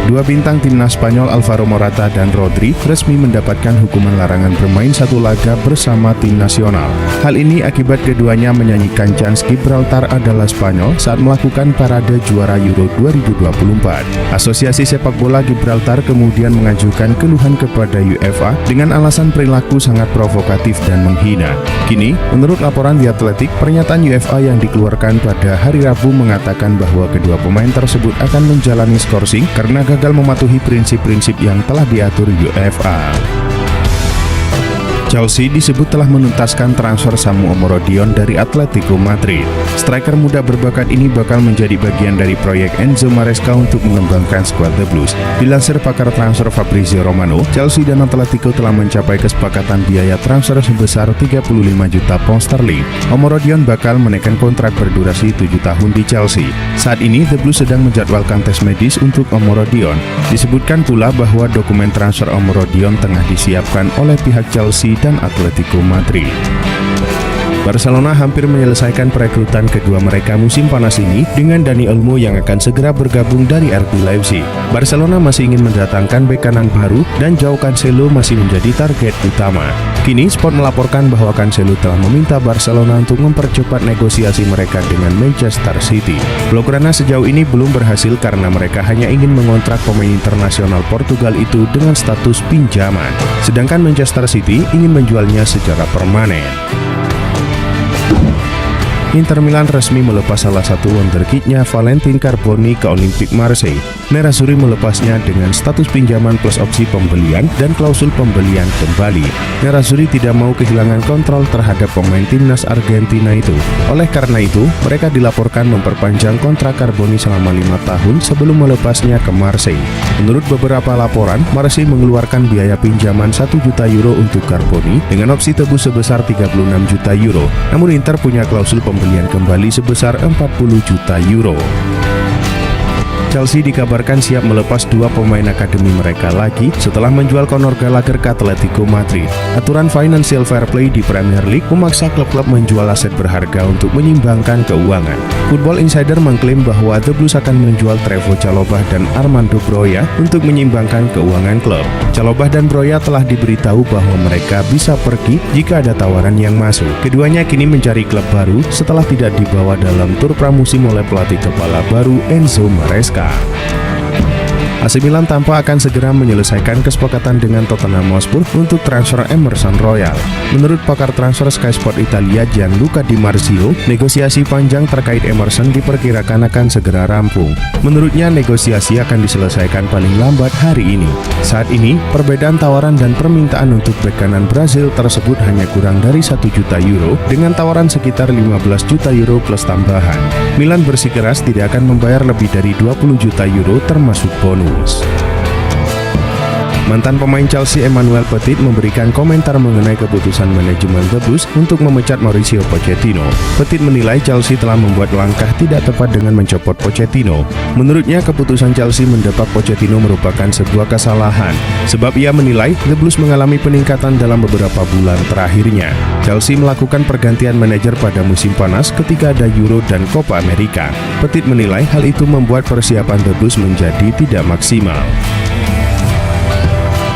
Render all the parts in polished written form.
Dua bintang timnas Spanyol Alvaro Morata dan Rodri resmi mendapatkan hukuman larangan bermain satu laga bersama tim nasional. Hal ini akibat keduanya menyanyikan Chants Gibraltar adalah Spanyol saat melakukan parade juara Euro 2024. Asosiasi sepak bola Gibraltar kemudian mengajukan keluhan kepada UEFA dengan alasan perilaku sangat provokatif dan menghina. Kini, menurut laporan The Athletic, pernyataan UEFA yang dikeluarkan pada hari Rabu mengatakan bahwa kedua pemain tersebut akan menjalani skorsing karena gagal mematuhi prinsip-prinsip yang telah diatur UEFA. Chelsea disebut telah menuntaskan transfer Samu Omorodion dari Atletico Madrid. Striker muda berbakat ini bakal menjadi bagian dari proyek Enzo Maresca untuk mengembangkan skuad The Blues. Dilansir pakar transfer Fabrizio Romano, Chelsea dan Atletico telah mencapai kesepakatan biaya transfer sebesar 35 juta pound sterling. Omorodion bakal menaikkan kontrak berdurasi 7 tahun di Chelsea. Saat ini The Blues sedang menjadwalkan tes medis untuk Omorodion. Disebutkan pula bahwa dokumen transfer Omorodion tengah disiapkan oleh pihak Chelsea dan Atletico Madrid. Barcelona hampir menyelesaikan perekrutan kedua mereka musim panas ini dengan Dani Olmo yang akan segera bergabung dari RB Leipzig. Barcelona masih ingin mendatangkan bek kanan baru dan Joao Cancelo masih menjadi target utama. Kini Sport melaporkan bahwa Cancelo telah meminta Barcelona untuk mempercepat negosiasi mereka dengan Manchester City. Blaugrana sejauh ini belum berhasil karena mereka hanya ingin mengontrak pemain internasional Portugal itu dengan status pinjaman. Sedangkan Manchester City ingin menjualnya secara permanen. Inter Milan resmi melepas salah satu wonderkidnya Valentin Carboni ke Olympique Marseille. Nerazzurri melepasnya dengan status pinjaman plus opsi pembelian dan klausul pembelian kembali. Nerazzurri tidak mau kehilangan kontrol terhadap pemain timnas Argentina itu. Oleh karena itu, mereka dilaporkan memperpanjang kontrak Carboni selama 5 tahun sebelum melepasnya ke Marseille. Menurut beberapa laporan, Marseille mengeluarkan biaya pinjaman 1 juta euro untuk Carboni dengan opsi tebus sebesar 36 juta euro. Namun Inter punya klausul pembelian kembali sebesar 40 juta euro. Chelsea dikabarkan siap melepas dua pemain akademi mereka lagi setelah menjual Conor Gallagher ke Atletico Madrid. Aturan financial fair play di Premier League memaksa klub-klub menjual aset berharga untuk menyimbangkan keuangan. Football Insider mengklaim bahwa The Blues akan menjual Trevoh Chalobah dan Armando Broja untuk menyimbangkan keuangan klub. Chalobah dan Broja telah diberitahu bahwa mereka bisa pergi jika ada tawaran yang masuk. Keduanya kini mencari klub baru setelah tidak dibawa dalam tur pramusim oleh pelatih kepala baru Enzo Maresca. AC Milan tampak akan segera menyelesaikan kesepakatan dengan Tottenham Hotspur untuk transfer Emerson Royal. Menurut pakar transfer Sky Sport Italia Gianluca Di Marzio, negosiasi panjang terkait Emerson diperkirakan akan segera rampung. Menurutnya, negosiasi akan diselesaikan paling lambat hari ini. Saat ini, perbedaan tawaran dan permintaan untuk bek kanan Brasil tersebut hanya kurang dari 1 juta euro dengan tawaran sekitar 15 juta euro plus tambahan. Milan bersikeras tidak akan membayar lebih dari 20 juta euro termasuk bonus. Mantan pemain Chelsea Emmanuel Petit memberikan komentar mengenai keputusan manajemen The Blues untuk memecat Mauricio Pochettino. Petit menilai Chelsea telah membuat langkah tidak tepat dengan mencopot Pochettino. Menurutnya, keputusan Chelsea mendepak Pochettino merupakan sebuah kesalahan, sebab ia menilai The Blues mengalami peningkatan dalam beberapa bulan terakhirnya. Chelsea melakukan pergantian manajer pada musim panas ketika ada Euro dan Copa America. Petit menilai hal itu membuat persiapan The Blues menjadi tidak maksimal.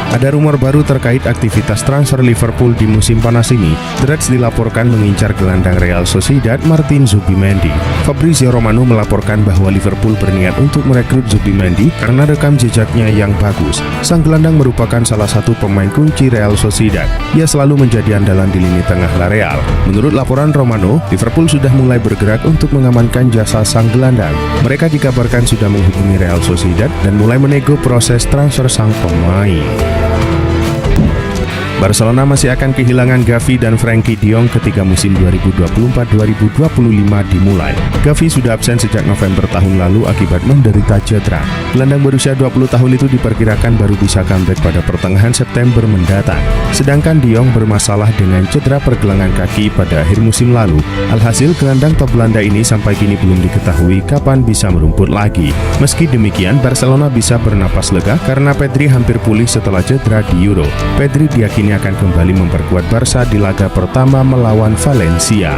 Ada rumor baru terkait aktivitas transfer Liverpool di musim panas ini. The Reds dilaporkan mengincar gelandang Real Sociedad Martin Zubimendi. Fabrizio Romano melaporkan bahwa Liverpool berniat untuk merekrut Zubimendi karena rekam jejaknya yang bagus. Sang gelandang merupakan salah satu pemain kunci Real Sociedad. Ia selalu menjadi andalan di lini tengah La Real. Menurut laporan Romano, Liverpool sudah mulai bergerak untuk mengamankan jasa sang gelandang. Mereka dikabarkan sudah menghubungi Real Sociedad dan mulai menego proses transfer sang pemain. Barcelona masih akan kehilangan Gavi dan Frenkie de Jong ketika musim 2024-2025 dimulai. Gavi sudah absen sejak November tahun lalu akibat menderita cedera. Gelandang berusia 20 tahun itu diperkirakan baru bisa comeback pada pertengahan September mendatang. Sedangkan de Jong bermasalah dengan cedera pergelangan kaki pada akhir musim lalu. Alhasil, gelandang top Belanda ini sampai kini belum diketahui kapan bisa merumput lagi. Meski demikian, Barcelona bisa bernapas lega karena Pedri hampir pulih setelah cedera di Euro. Pedri diyakini akan kembali memperkuat Barca di laga pertama melawan Valencia.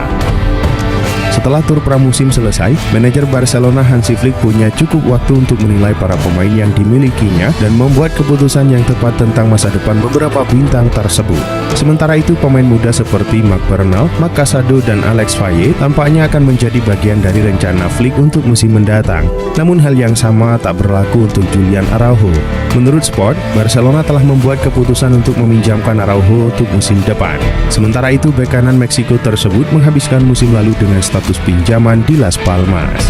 Setelah tur pramusim selesai, manajer Barcelona Hansi Flick punya cukup waktu untuk menilai para pemain yang dimilikinya dan membuat keputusan yang tepat tentang masa depan beberapa bintang tersebut. Sementara itu, pemain muda seperti Marc Bernal, Marc Casado, dan Alex Valle tampaknya akan menjadi bagian dari rencana Flick untuk musim mendatang. Namun hal yang sama tak berlaku untuk Julian Araujo. Menurut Sport, Barcelona telah membuat keputusan untuk meminjamkan Araujo untuk musim depan. Sementara itu, bek kanan Meksiko tersebut menghabiskan musim lalu dengan status pinjaman di Las Palmas.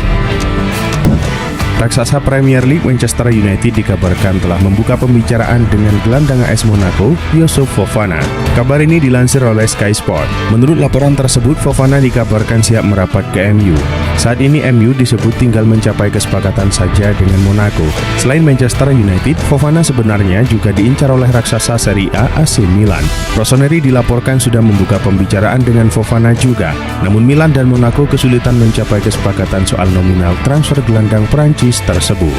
Raksasa Premier League Manchester United dikabarkan telah membuka pembicaraan dengan gelandang AS Monaco, Youssouf Fofana. Kabar ini dilansir oleh Sky Sport. Menurut laporan tersebut, Fofana dikabarkan siap merapat ke MU. Saat ini MU disebut tinggal mencapai kesepakatan saja dengan Monaco. Selain Manchester United, Fofana sebenarnya juga diincar oleh raksasa Serie A AC Milan. Rossoneri dilaporkan sudah membuka pembicaraan dengan Fofana juga. Namun Milan dan Monaco kesulitan mencapai kesepakatan soal nominal transfer gelandang Prancis tersebut.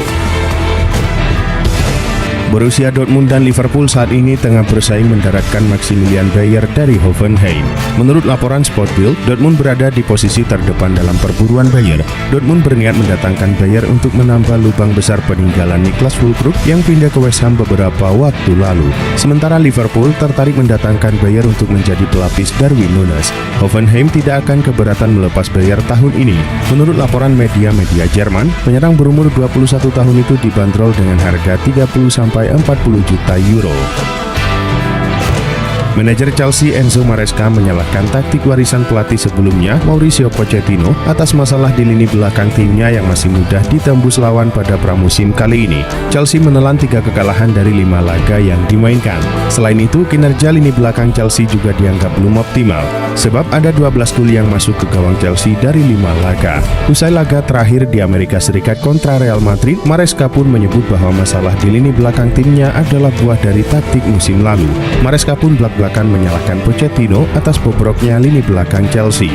Borussia Dortmund dan Liverpool saat ini tengah bersaing mendaratkan Maximilian Bayer dari Hoffenheim. Menurut laporan Sportbild, Dortmund berada di posisi terdepan dalam perburuan Bayer. Dortmund berniat mendatangkan Bayer untuk menambah lubang besar peninggalan Niklas Füllkrug yang pindah ke West Ham beberapa waktu lalu. Sementara Liverpool tertarik mendatangkan Bayer untuk menjadi pelapis Darwin Núñez. Hoffenheim tidak akan keberatan melepas Bayer tahun ini. Menurut laporan media-media Jerman, penyerang berumur 21 tahun itu dibanderol dengan harga 30–40 juta euro. Manajer Chelsea Enzo Maresca menyalahkan taktik warisan pelatih sebelumnya Mauricio Pochettino atas masalah di lini belakang timnya yang masih mudah ditembus lawan pada pramusim kali ini. Chelsea menelan 3 kekalahan dari 5 laga yang dimainkan. Selain itu, kinerja lini belakang Chelsea juga dianggap belum optimal, sebab ada 12 gol yang masuk ke gawang Chelsea dari 5 laga. Usai laga terakhir di Amerika Serikat kontra Real Madrid, Maresca pun menyebut bahwa masalah di lini belakang timnya adalah buah dari taktik musim lalu. Maresca pun belak-belakan menyalahkan Pochettino atas bobroknya lini belakang Chelsea.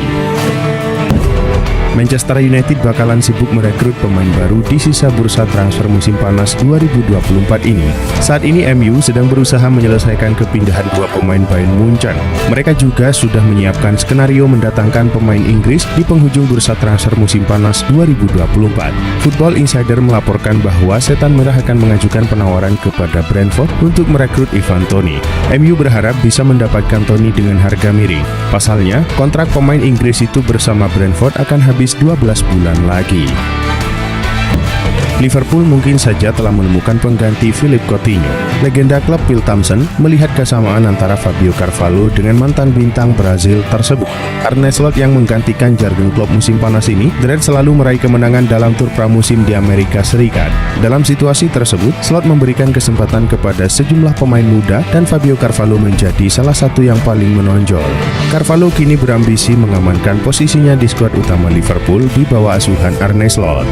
Manchester United bakalan sibuk merekrut pemain baru di sisa bursa transfer musim panas 2024 ini. Saat ini MU sedang berusaha menyelesaikan kepindahan 2 pemain Bayern Munchen. Mereka juga sudah menyiapkan skenario mendatangkan pemain Inggris di penghujung bursa transfer musim panas 2024. Football Insider melaporkan bahwa Setan Merah akan mengajukan penawaran kepada Brentford untuk merekrut Ivan Toney. MU berharap bisa mendapatkan Toney dengan harga miring. Pasalnya, kontrak pemain Inggris itu bersama Brentford akan habis 12 bulan lagi. Liverpool mungkin saja telah menemukan pengganti Philippe Coutinho. Legenda klub Phil Thompson melihat kesamaan antara Fabio Carvalho dengan mantan bintang Brazil tersebut. Arne Slot yang menggantikan Jurgen Klopp musim panas ini, The Reds selalu meraih kemenangan dalam tur pramusim di Amerika Serikat. Dalam situasi tersebut, Slot memberikan kesempatan kepada sejumlah pemain muda dan Fabio Carvalho menjadi salah satu yang paling menonjol. Carvalho kini berambisi mengamankan posisinya di skuad utama Liverpool di bawah asuhan Arne Slot.